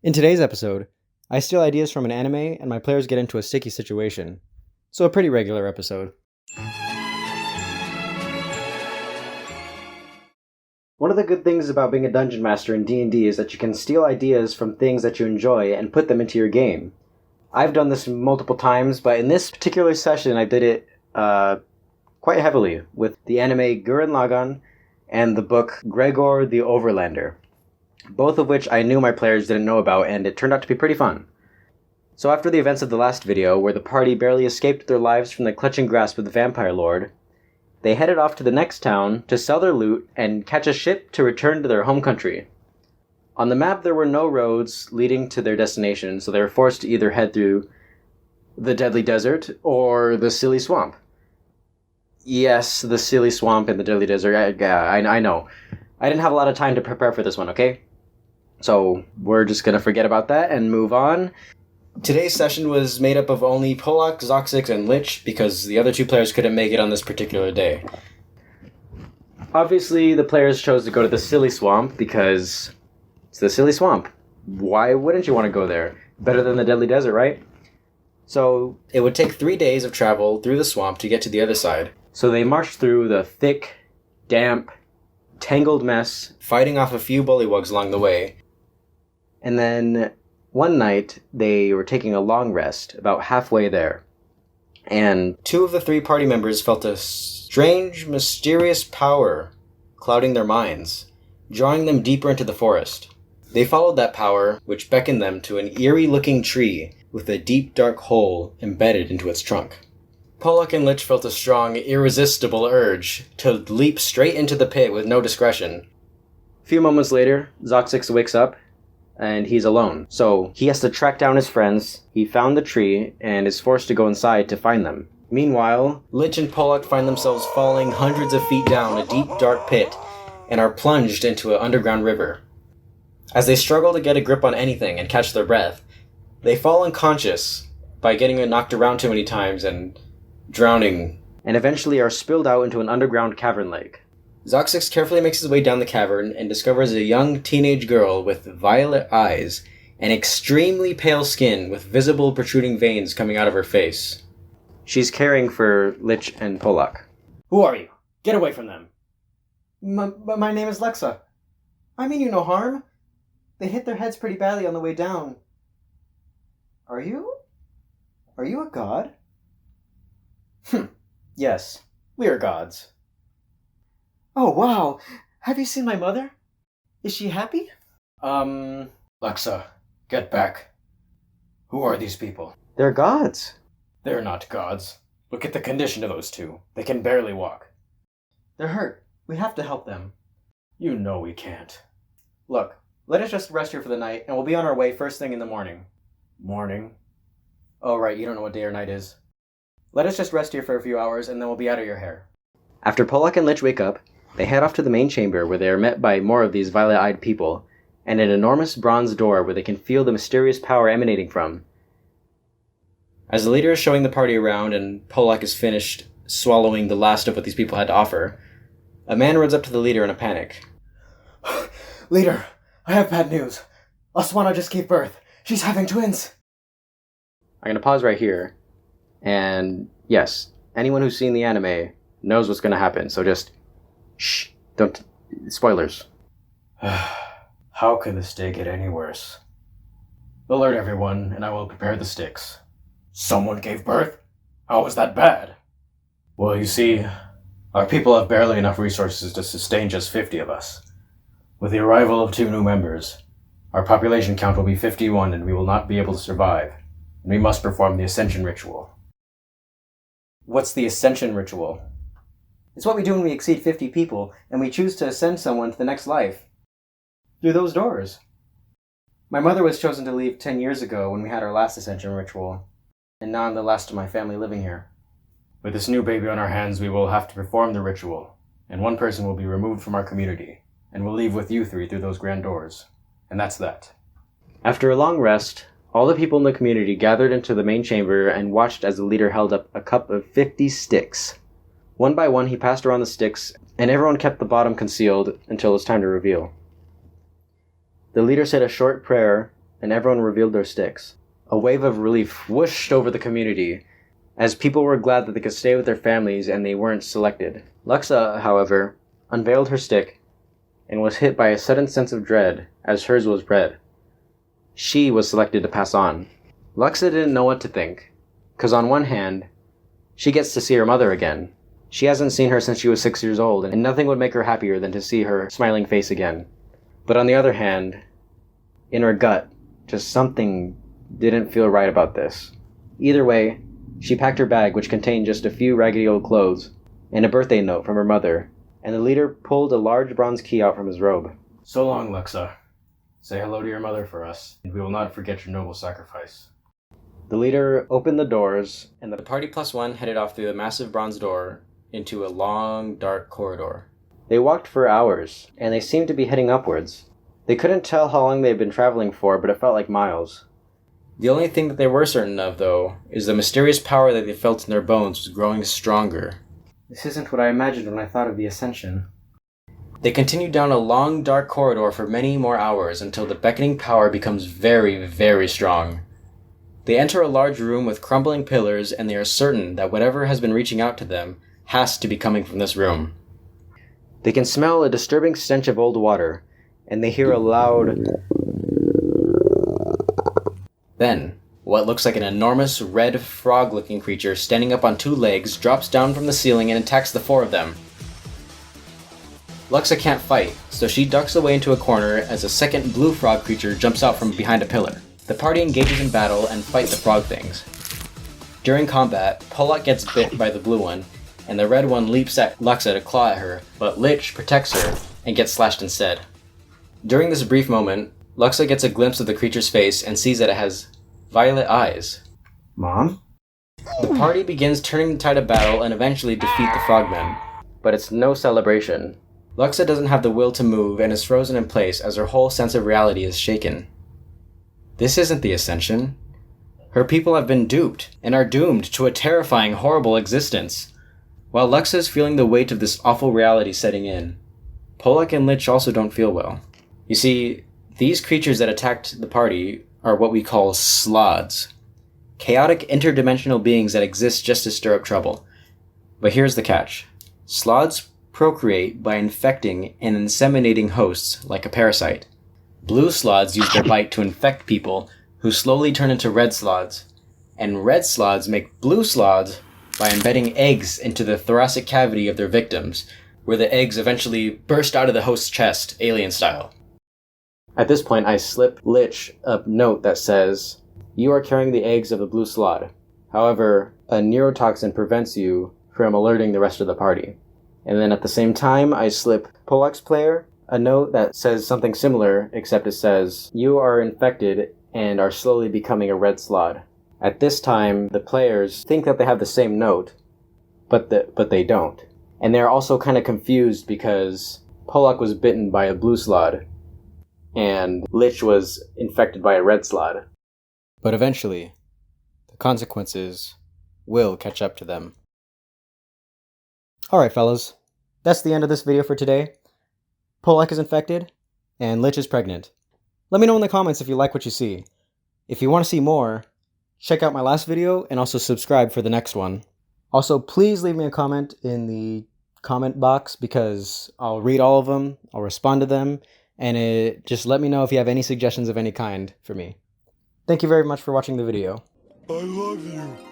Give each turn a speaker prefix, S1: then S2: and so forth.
S1: In today's episode, I steal ideas from an anime and my players get into a sticky situation. So a pretty regular episode. One of the good things about being a dungeon master in D&D is that you can steal ideas from things that you enjoy and put them into your game. I've done this multiple times, but in this particular session I did it quite heavily with the anime Gurren Lagann and the book Gregor the Overlander, both of which I knew my players didn't know about, and it turned out to be pretty fun. So after the events of the last video, where the party barely escaped their lives from the clutching grasp of the vampire lord, they headed off to the next town to sell their loot and catch a ship to return to their home country. On the map there were no roads leading to their destination, so they were forced to either head through the deadly desert or the silly swamp. Yes, the silly swamp and the deadly desert, I know. I didn't have a lot of time to prepare for this one, okay? So we're just going to forget about that and move on. Today's session was made up of only Polak, Zoxix, and Lich because the other two players couldn't make it on this particular day. Obviously, the players chose to go to the silly swamp because it's the silly swamp. Why wouldn't you want to go there? Better than the deadly desert, right? So it would take 3 days of travel through the swamp to get to the other side. So they marched through the thick, damp, tangled mess, fighting off a few bullywugs along the way. And then one night, they were taking a long rest, about halfway there. And 2 of the 3 party members felt a strange, mysterious power clouding their minds, drawing them deeper into the forest. They followed that power, which beckoned them to an eerie-looking tree with a deep, dark hole embedded into its trunk. Polak and Lich felt a strong, irresistible urge to leap straight into the pit with no discretion. A few moments later, Zoxix wakes up, and he's alone. So he has to track down his friends. He found the tree and is forced to go inside to find them. Meanwhile, Lich and Polak find themselves falling hundreds of feet down a deep, dark pit and are plunged into an underground river. As they struggle to get a grip on anything and catch their breath, they fall unconscious by getting knocked around too many times and drowning, and eventually are spilled out into an underground cavern lake. Zoxix carefully makes his way down the cavern and discovers a young teenage girl with violet eyes and extremely pale skin with visible protruding veins coming out of her face. She's caring for Lich and Polak. Who are you? Get away from them. My name is Lexa. I mean you no harm. They hit their heads pretty badly on the way down. Are you a god? Yes, we are gods. Oh, wow. Have you seen my mother? Is she happy?
S2: Lexa, get back. Who are these people?
S1: They're gods.
S2: They're not gods. Look at the condition of those 2. They can barely walk.
S1: They're hurt. We have to help them.
S2: You know we can't.
S1: Look, let us just rest here for the night, and we'll be on our way first thing in the morning.
S2: Morning?
S1: Oh, right, you don't know what day or night is. Let us just rest here for a few hours, and then we'll be out of your hair. After Polak and Lich wake up, they head off to the main chamber where they are met by more of these violet-eyed people, and an enormous bronze door where they can feel the mysterious power emanating from. As the leader is showing the party around and Polak is finished swallowing the last of what these people had to offer, a man runs up to the leader in a panic.
S3: Leader, I have bad news. Aswana just gave birth. She's having twins.
S1: I'm going to pause right here, and yes, anyone who's seen the anime knows what's going to happen, so just shh, don't... spoilers.
S2: How can this day get any worse? Alert everyone, and I will prepare the sticks.
S3: Someone gave birth? How was that bad?
S2: Well, you see, our people have barely enough resources to sustain just 50 of us. With the arrival of 2 new members, our population count will be 51 and we will not be able to survive, and we must perform the ascension ritual.
S1: What's the ascension ritual? It's what we do when we exceed 50 people, and we choose to ascend someone to the next life. Through those doors. My mother was chosen to leave 10 years ago when we had our last ascension ritual, and now I'm the last of my family living here.
S2: With this new baby on our hands, we will have to perform the ritual, and one person will be removed from our community, and we'll leave with you 3 through those grand doors. And that's that.
S1: After a long rest, all the people in the community gathered into the main chamber and watched as the leader held up a cup of 50 sticks. One by one, he passed around the sticks, and everyone kept the bottom concealed until it was time to reveal. The leader said a short prayer and everyone revealed their sticks. A wave of relief whooshed over the community, as people were glad that they could stay with their families and they weren't selected. Luxa, however, unveiled her stick and was hit by a sudden sense of dread as hers was red. She was selected to pass on. Luxa didn't know what to think, because on one hand, she gets to see her mother again. She hasn't seen her since she was 6 years old, and nothing would make her happier than to see her smiling face again. But on the other hand, in her gut, just something didn't feel right about this. Either way, she packed her bag, which contained just a few raggedy old clothes, and a birthday note from her mother, and the leader pulled a large bronze key out from his robe.
S2: So long, Luxa. Say hello to your mother for us, and we will not forget your noble sacrifice.
S1: The leader opened the doors, and the party plus one headed off through the massive bronze door into a long, dark corridor. They walked for hours, and they seemed to be heading upwards. They couldn't tell how long they had been traveling for, but it felt like miles. The only thing that they were certain of, though, is the mysterious power that they felt in their bones was growing stronger. This isn't what I imagined when I thought of the ascension. They continued down a long, dark corridor for many more hours until the beckoning power becomes very, very strong. They enter a large room with crumbling pillars, and they are certain that whatever has been reaching out to them has to be coming from this room. They can smell a disturbing stench of old water, and they hear a loud... Then, what looks like an enormous red frog-looking creature standing up on two legs drops down from the ceiling and attacks the four of them. Luxa can't fight, so she ducks away into a corner as a second blue frog creature jumps out from behind a pillar. The party engages in battle and fight the frog things. During combat, Pollock gets bit by the blue one, and the red one leaps at Luxa to claw at her, but Lich protects her and gets slashed instead. During this brief moment, Luxa gets a glimpse of the creature's face and sees that it has violet eyes.
S3: Mom?
S1: The party begins turning the tide of battle and eventually defeat the frogmen. But it's no celebration. Luxa doesn't have the will to move and is frozen in place as her whole sense of reality is shaken. This isn't the Ascension. Her people have been duped and are doomed to a terrifying, horrible existence. While Luxa is feeling the weight of this awful reality setting in, Pollock and Lich also don't feel well. You see, these creatures that attacked the party are what we call slods. Chaotic interdimensional beings that exist just to stir up trouble. But here's the catch. Slods procreate by infecting and inseminating hosts like a parasite. Blue slods use their bite to infect people who slowly turn into red slods. And red slods make blue slods by embedding eggs into the thoracic cavity of their victims, where the eggs eventually burst out of the host's chest, alien style. At this point, I slip Lich a note that says, "You are carrying the eggs of the blue slod. However, a neurotoxin prevents you from alerting the rest of the party." And then at the same time, I slip Pollock's player a note that says something similar, except it says, "You are infected and are slowly becoming a red slod." At this time, the players think that they have the same note, but they don't. And they're also kind of confused because Pollock was bitten by a blue slod, and Lich was infected by a red slod. But eventually, the consequences will catch up to them. Alright fellas, that's the end of this video for today. Pollock is infected, and Lich is pregnant. Let me know in the comments if you like what you see. If you want to see more, check out my last video and also subscribe for the next one. Also, please leave me a comment in the comment box because I'll read all of them, I'll respond to them, and just let me know if you have any suggestions of any kind for me. Thank you very much for watching the video.
S4: I love you.